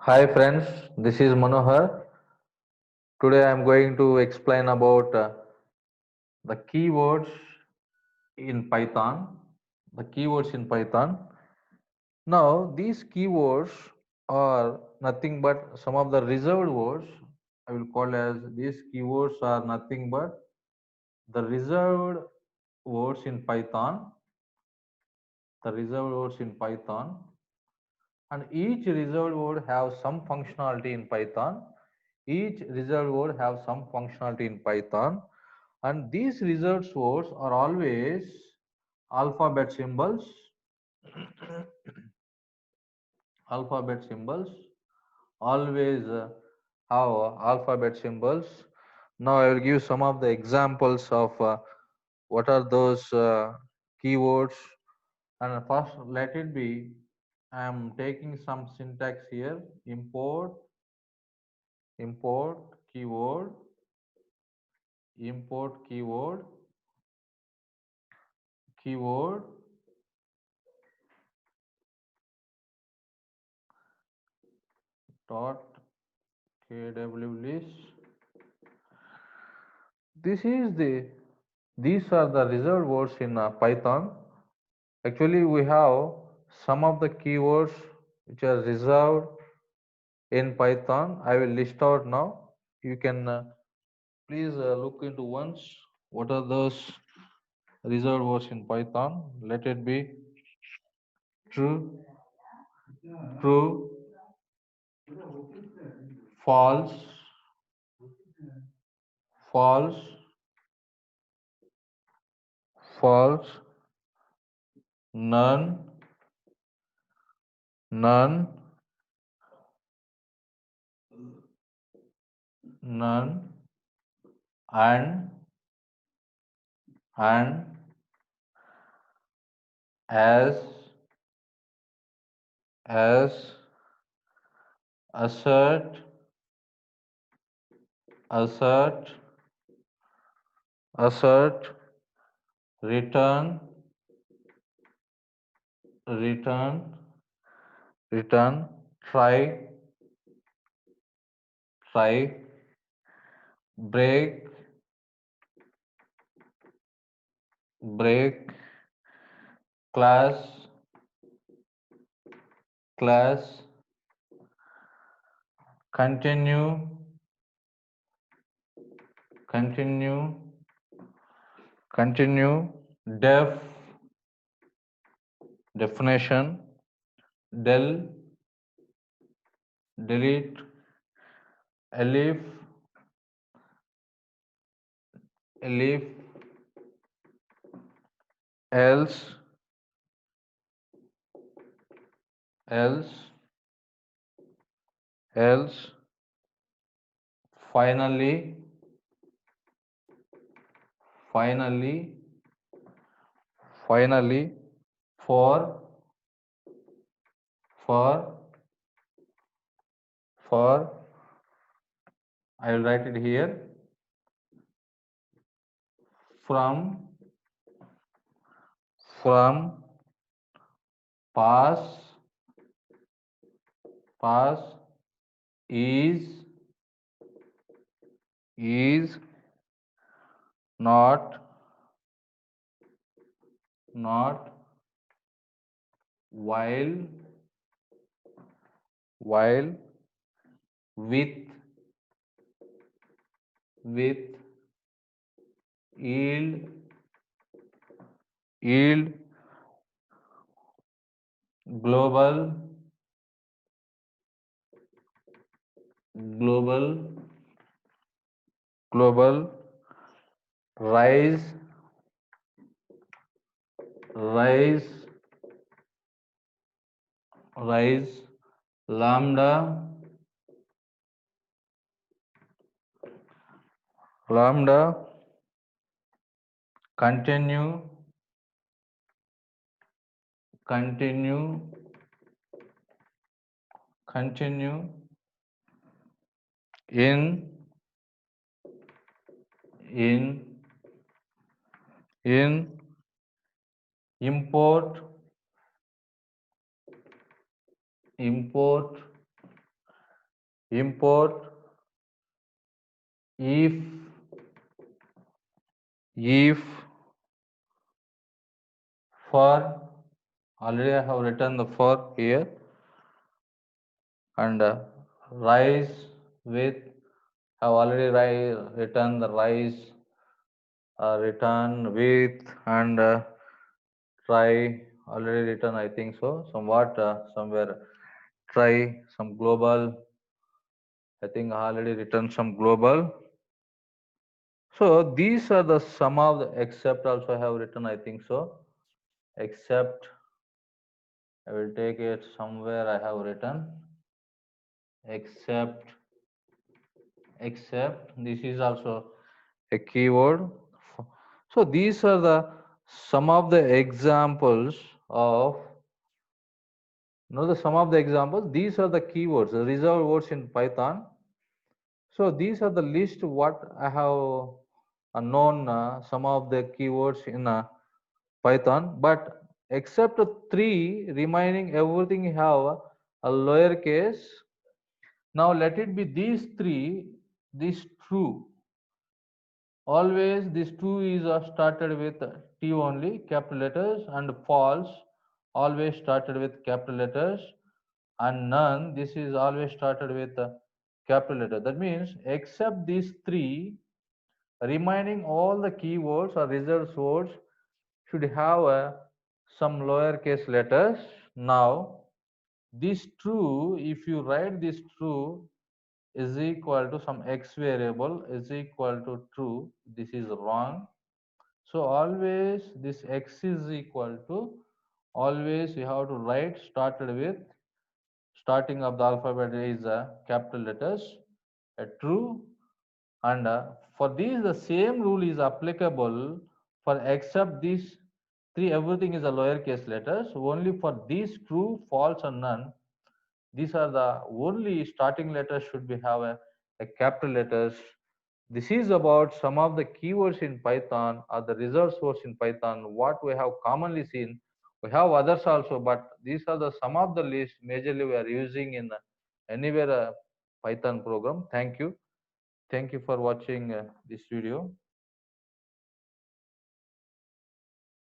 Hi friends, this is Manohar. Today I am going to explain about the keywords in Python. The keywords in Python. Now these keywords are nothing but some of the reserved words. I will call as these keywords are nothing but the reserved words in Python. The reserved words in Python, and each reserved word have some functionality in Python. Each reserved word have some functionality in Python, and these reserved words are always alphabet symbols. Alphabet symbols always have alphabet symbols. Now I will give some of the examples of what are those keywords. And first let it be, I am taking some syntax here. Import keyword, import keyword dot kw list. This is these are the reserved words in Python. Actually, we have some of the keywords which are reserved in Python. I will list out now. You can please look into once. What are those reserved words in Python? Let it be true, true, false, false, false, none, none, none, and, and, as, as, assert, assert, assert, return, return, return, try, try, break, break, class, class, continue, continue, continue, def, definition, del, delete, elif, elif, else, else, else, finally, finally, finally, for, for, for, I will write it here, from, from, pass, pass, is, not, not, while, while, with, yield, yield, global, global, global, rise, rise, rise, lambda, lambda, continue, continue, continue, in, in, in, import, import, import, if, for. Already I have written the for here, and rise with, have already written the rise, return with, and try, already written, I think so. Somewhat somewhere try, some global, I think I already written some global. So these are the some of the, except also I have written, I think so. Except, I will take it somewhere I have written. Except, this is also a keyword. So these are the some of the examples of, the some of the examples. These are the keywords, the reserved words in Python. So these are the list what I have known, some of the keywords in Python, but except three remaining, everything have a lowercase. Now let it be these three, this true. Always this true is started with T only, capital letters, and false always started with capital letters, and none, this is always started with capital letter. That means except these three, remaining all the keywords or reserved words should have some lowercase letters. Now this true, if you write this true is equal to some x variable is equal to true, this is wrong. So always this x is equal to, always you have to write started with, starting of the alphabet is capital letters, a true. And for these the same rule is applicable for except these three, everything is a lowercase letters. Only for these true, false, and none, these are the only starting letters should be have a capital letters. This is about some of the keywords in Python or the reserved words in Python, what we have commonly seen. We have others also, but these are the some of the list majorly we are using in anywhere Python program. Thank you. Thank you for watching this video.